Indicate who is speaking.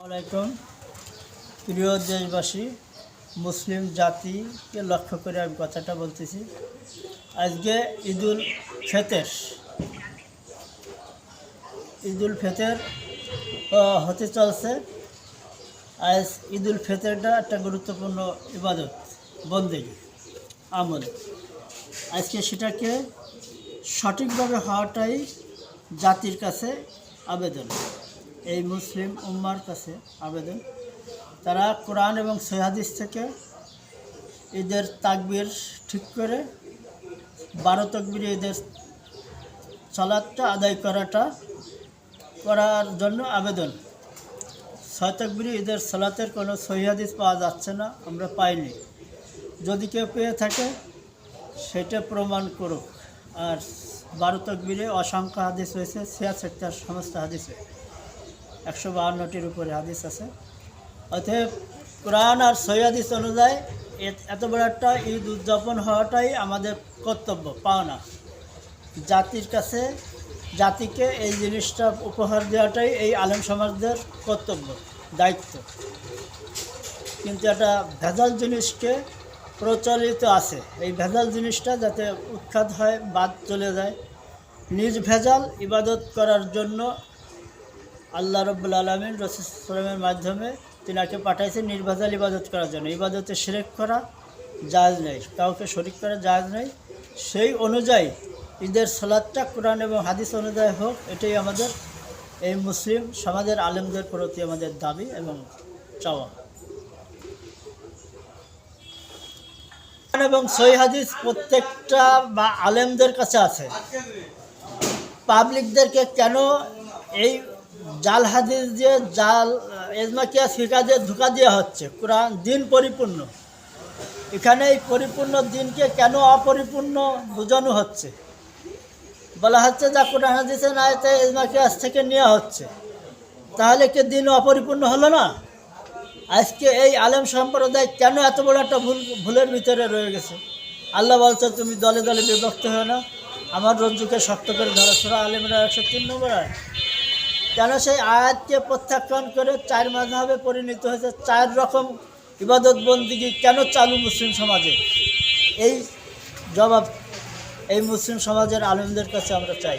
Speaker 1: আলাইকুম প্রিয় দেশবাসী, মুসলিম জাতিকে লক্ষ্য করে আমি কথাটা বলতেছি। আজকে ঈদুল ফিতর হতে চলছে। আজ ঈদুল ফিতরটা একটা গুরুত্বপূর্ণ ইবাদত, বন্দেগী, আমল। আজকে সেটাকে সঠিকভাবে হওয়াটাই জাতির কাছে আবেদন, এই মুসলিম উম্মার কাছে আবেদন। তারা কোরআন এবং সহিহ হাদিস থেকে ঈদের তাকবীর ঠিক করে 12 তাকবীরে ঈদের সালাতটা আদায় করার জন্য আবেদন। 6 তাকবীরে ঈদের সালাতের কোনো সহিহ হাদিস পাওয়া যাচ্ছে না, আমরা পাইনি। যদি কেউ পেয়ে থাকে সেটা প্রমাণ করুক। আর 12 তাকবীরে অসংখ্য হাদিস হয়েছে, 66টা সমস্ত হাদিসে 152টির উপরে হাদিস আছে। অতএব কোরআন আর সহিহ হাদিস অনুযায়ী এত বড় একটা ঈদ উদযাপন হওয়াটাই আমাদের কর্তব্য, পাওনা। জাতির কাছে, জাতিকে এই জিনিসটা উপহার দেওয়াটাই এই আলেম সমাজদের কর্তব্য, দায়িত্ব। কিন্তু একটা ভেজাল জিনিসকে প্রচলিত আছে, এই ভেজাল জিনিসটা যাতে উৎখাত হয়, বাদ চলে যায়। নিজ ভেজাল ইবাদত করার জন্য আল্লাহ রাব্বুল আলামিন রাসূল সাল্লাল্লাহু আলাইহি ওয়াসাল্লামের মাধ্যমে তিনাকে পাঠাইছে নির্ভেজাল ইবাদত করার জন্য। ইবাদতে শিরক করা জায়েজ নেই, কাউকে শরীক করা জায়েজ নেই। সেই অনুযায়ী ঈদের সালাতটা কোরআন এবং হাদিস অনুযায়ী হোক, এটাই আমাদের এই মুসলিম সমাজের আলেমদের প্রতি আমাদের দাবি এবং চাওয়া। এবং সহিহ হাদিস প্রত্যেকটা বা আলেমদের কাছে আছে। পাবলিকদেরকে কেন এই জাল হাদিস দিয়ে, জাল এজমা কিয়াস ফিকা দিয়ে ধোঁকা দেওয়া হচ্ছে? কোরআন দিন পরিপূর্ণ, এখানে এই পরিপূর্ণ দিনকে কেন অপরিপূর্ণ বোঝানো হচ্ছে? বলা হচ্ছে যা কোরআন হাদিসের আয়াতে এজমা কিয়াস থেকে নেওয়া হচ্ছে, তাহলে কি দিন অপরিপূর্ণ হলো না? আজকে এই আলেম সম্প্রদায় কেন এত বড় একটা ভুলের ভিতরে রয়ে গেছে? আল্লাহ বলছে তুমি দলে দলে বিভক্ত হয়ে না, আমার রজ্জুকে শক্ত করে ধরো। সূরা আল ইমরান 103 নম্বর আয়াত। কেন সেই আয়াতকে প্রত্যাখ্যান করে 4 মাযহাবে পরিণত হয়েছে? 4 রকম ইবাদত বন্দেগী কেন চালু মুসলিম সমাজে? এই জবাব এই মুসলিম সমাজের আলেমদের কাছে আমরা চাই।